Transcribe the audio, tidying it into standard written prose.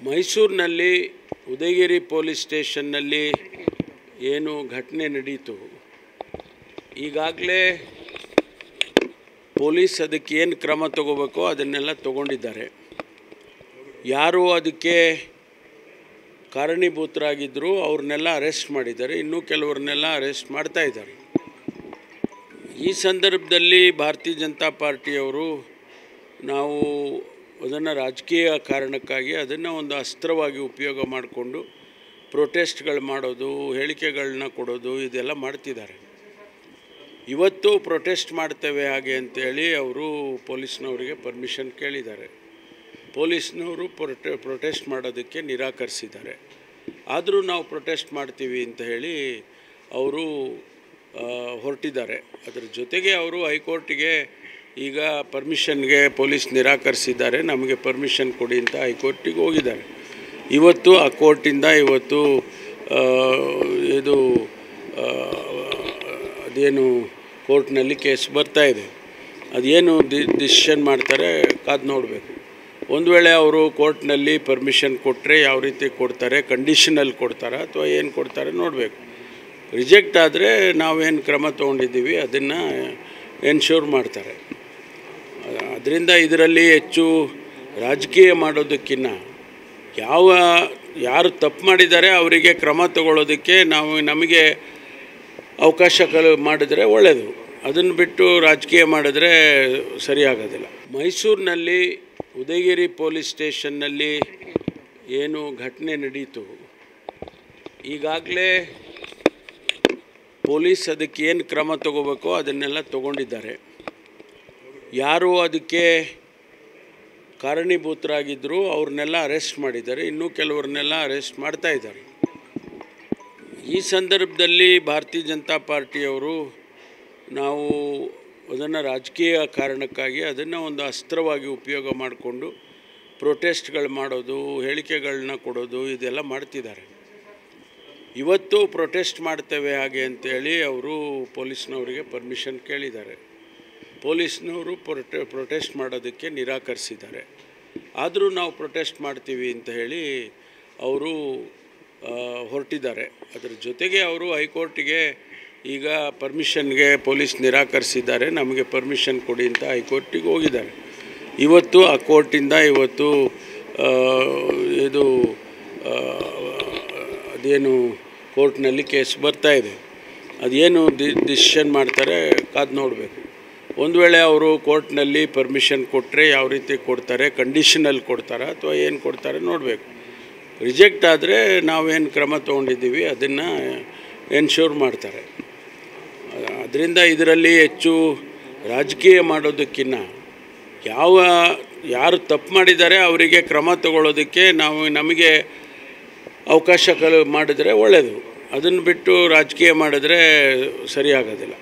ಮೈಸೂರಿನಲ್ಲಿ ಉದಯಗಿರಿ ಪೊಲೀಸ್ ಸ್ಟೇಷನ್ನಲ್ಲಿ ಏನು ಘಟನೆ ನಡೆಯಿತು, ಈಗಾಗಲೇ ಪೊಲೀಸ್ ಅದಕ್ಕೆ ಏನು ಕ್ರಮ ತಗೋಬೇಕೋ ಅದನ್ನೆಲ್ಲ ತಗೊಂಡಿದ್ದಾರೆ. ಯಾರು ಅದಕ್ಕೆ ಕಾರಣೀಭೂತರಾಗಿದ್ದರು ಅವ್ರನ್ನೆಲ್ಲ ಅರೆಸ್ಟ್ ಮಾಡಿದ್ದಾರೆ, ಇನ್ನೂ ಕೆಲವ್ರನ್ನೆಲ್ಲ ಅರೆಸ್ಟ್ ಮಾಡ್ತಾ ಇದ್ದಾರೆ. ಈ ಸಂದರ್ಭದಲ್ಲಿ ಭಾರತೀಯ ಜನತಾ ಪಾರ್ಟಿಯವರು ನಾವು ಅದನ್ನು ರಾಜಕೀಯ ಕಾರಣಕ್ಕಾಗಿ ಅದನ್ನು ಒಂದು ಅಸ್ತ್ರವಾಗಿ ಉಪಯೋಗ ಮಾಡಿಕೊಂಡು ಪ್ರೊಟೆಸ್ಟ್ಗಳು ಮಾಡೋದು, ಹೇಳಿಕೆಗಳನ್ನ ಕೊಡೋದು ಇದೆಲ್ಲ ಮಾಡ್ತಿದ್ದಾರೆ. ಇವತ್ತು ಪ್ರೊಟೆಸ್ಟ್ ಮಾಡ್ತೇವೆ ಹಾಗೆ ಅಂತೇಳಿ ಅವರು ಪೊಲೀಸ್ನವರಿಗೆ ಪರ್ಮಿಷನ್ ಕೇಳಿದ್ದಾರೆ. ಪೊಲೀಸ್ನವರು ಪ್ರೊಟೆಸ್ಟ್ ಮಾಡೋದಕ್ಕೆ ನಿರಾಕರಿಸಿದ್ದಾರೆ. ಆದರೂ ನಾವು ಪ್ರೊಟೆಸ್ಟ್ ಮಾಡ್ತೀವಿ ಅಂತ ಹೇಳಿ ಅವರು ಹೊರಟಿದ್ದಾರೆ. ಅದರ ಜೊತೆಗೆ ಅವರು ಹೈಕೋರ್ಟಿಗೆ ಈಗ ಪರ್ಮಿಷನ್ಗೆ ಪೊಲೀಸ್ ನಿರಾಕರಿಸಿದ್ದಾರೆ, ನಮಗೆ ಪರ್ಮಿಷನ್ ಕೊಡಿ ಅಂತ ಹೈಕೋರ್ಟಿಗೆ ಹೋಗಿದ್ದಾರೆ. ಇವತ್ತು ಆ ಕೋರ್ಟಿಂದ ಇವತ್ತು ಅದೇನು ಕೋರ್ಟ್ನಲ್ಲಿ ಕೇಸ್ ಬರ್ತಾ ಇದೆ. ಅದೇನು ಡಿಸಿಷನ್ ಮಾಡ್ತಾರೆ ಕಾದು ನೋಡಬೇಕು. ಒಂದು ವೇಳೆ ಅವರು ಕೋರ್ಟ್ನಲ್ಲಿ ಪರ್ಮಿಷನ್ ಕೊಟ್ಟರೆ ಯಾವ ರೀತಿ ಕೊಡ್ತಾರೆ, ಕಂಡೀಷನಲ್ಲಿ ಕೊಡ್ತಾರೆ ಅಥವಾ ಏನು ಕೊಡ್ತಾರೆ ನೋಡಬೇಕು. ರಿಜೆಕ್ಟ್ ಆದರೆ ನಾವೇನು ಕ್ರಮ ತೊಗೊಂಡಿದ್ದೀವಿ ಅದನ್ನು ಎನ್ಶೂರ್ ಮಾಡ್ತಾರೆ. ಅದರಿಂದ ಇದರಲ್ಲಿ ಹೆಚ್ಚು ರಾಜಕೀಯ ಮಾಡೋದಕ್ಕಿಂತ ಯಾರು ತಪ್ಪು ಮಾಡಿದ್ದಾರೆ ಅವರಿಗೆ ಕ್ರಮ ತಗೊಳ್ಳೋದಕ್ಕೆ ನಮಗೆ ಅವಕಾಶ ಮಾಡಿದರೆ ಒಳ್ಳೆಯದು. ಅದನ್ನು ಬಿಟ್ಟು ರಾಜಕೀಯ ಮಾಡಿದ್ರೆ ಸರಿಯಾಗೋದಿಲ್ಲ. ಮೈಸೂರಿನಲ್ಲಿ ಉದಯಗಿರಿ ಪೊಲೀಸ್ ಸ್ಟೇಷನ್ನಲ್ಲಿ ಏನು ಘಟನೆ ನಡೆಯಿತು, ಈಗಾಗಲೇ ಪೊಲೀಸ್ ಅದಕ್ಕೆ ಏನು ಕ್ರಮ ತಗೋಬೇಕೋ ಅದನ್ನೆಲ್ಲ ತಗೊಂಡಿದ್ದಾರೆ. ಯಾರು ಅದಕ್ಕೆ ಕಾರಣೀಭೂತರಾಗಿದ್ದರು ಅವ್ರನ್ನೆಲ್ಲ ಅರೆಸ್ಟ್ ಮಾಡಿದ್ದಾರೆ, ಇನ್ನೂ ಕೆಲವ್ರನ್ನೆಲ್ಲ ಅರೆಸ್ಟ್ ಮಾಡ್ತಾ ಇದ್ದಾರೆ. ಈ ಸಂದರ್ಭದಲ್ಲಿ ಭಾರತೀಯ ಜನತಾ ಪಾರ್ಟಿಯವರು ನಾವು ಅದನ್ನು ರಾಜಕೀಯ ಕಾರಣಕ್ಕಾಗಿ ಅದನ್ನು ಒಂದು ಅಸ್ತ್ರವಾಗಿ ಉಪಯೋಗ ಮಾಡಿಕೊಂಡು ಪ್ರೊಟೆಸ್ಟ್ಗಳು ಮಾಡೋದು, ಹೇಳಿಕೆಗಳನ್ನ ಕೊಡೋದು ಇದೆಲ್ಲ ಮಾಡ್ತಿದ್ದಾರೆ. ಇವತ್ತು ಪ್ರೊಟೆಸ್ಟ್ ಮಾಡ್ತೇವೆ ಹಾಗೆ ಅಂತೇಳಿ ಅವರು ಪೊಲೀಸ್ನವರಿಗೆ ಪರ್ಮಿಷನ್ ಕೇಳಿದ್ದಾರೆ. ಪೊಲೀಸ್ನವರು ಪ್ರೊಟೆಸ್ಟ್ ಮಾಡೋದಕ್ಕೆ ನಿರಾಕರಿಸಿದ್ದಾರೆ. ಆದರೂ ನಾವು ಪ್ರೊಟೆಸ್ಟ್ ಮಾಡ್ತೀವಿ ಅಂತ ಹೇಳಿ ಅವರು ಹೊರಟಿದ್ದಾರೆ. ಅದರ ಜೊತೆಗೆ ಅವರು ಹೈಕೋರ್ಟಿಗೆ ಈಗ ಪರ್ಮಿಷನ್ಗೆ ಪೊಲೀಸ್ ನಿರಾಕರಿಸಿದ್ದಾರೆ, ನಮಗೆ ಪರ್ಮಿಷನ್ ಕೊಡಿ ಅಂತ ಹೈಕೋರ್ಟಿಗೆ ಹೋಗಿದ್ದಾರೆ. ಇವತ್ತು ಆ ಕೋರ್ಟಿಂದ ಇವತ್ತು ಅದೇನು ಕೋರ್ಟ್ನಲ್ಲಿ ಕೇಸ್ ಬರ್ತಾ ಇದೆ. ಅದೇನು ಡಿಸಿಷನ್ ಮಾಡ್ತಾರೆ ಕಾದು ನೋಡಬೇಕು. ಒಂದು ವೇಳೆ ಅವರು ಕೋರ್ಟ್ನಲ್ಲಿ ಪರ್ಮಿಷನ್ ಕೊಟ್ಟರೆ ಯಾವ ರೀತಿ ಕೊಡ್ತಾರೆ, ಕಂಡೀಷನಲ್ಲಿ ಕೊಡ್ತಾರೆ ಅಥವಾ ಏನು ಕೊಡ್ತಾರೆ ನೋಡಬೇಕು. ರಿಜೆಕ್ಟ್ ಆದರೆ ನಾವೇನು ಕ್ರಮ ತೊಗೊಂಡಿದ್ದೀವಿ ಅದನ್ನು ಎನ್ಶೂರ್ ಮಾಡ್ತಾರೆ. ಅದರಿಂದ ಇದರಲ್ಲಿ ಹೆಚ್ಚು ರಾಜಕೀಯ ಮಾಡೋದಕ್ಕಿಂತ ಯಾರು ತಪ್ಪು ಮಾಡಿದ್ದಾರೆ ಅವರಿಗೆ ಕ್ರಮ ತಗೊಳ್ಳೋದಕ್ಕೆ ನಮಗೆ ಅವಕಾಶ ಮಾಡಿದರೆ ಒಳ್ಳೆಯದು. ಅದನ್ನು ಬಿಟ್ಟು ರಾಜಕೀಯ ಮಾಡಿದ್ರೆ ಸರಿಯಾಗೋದಿಲ್ಲ.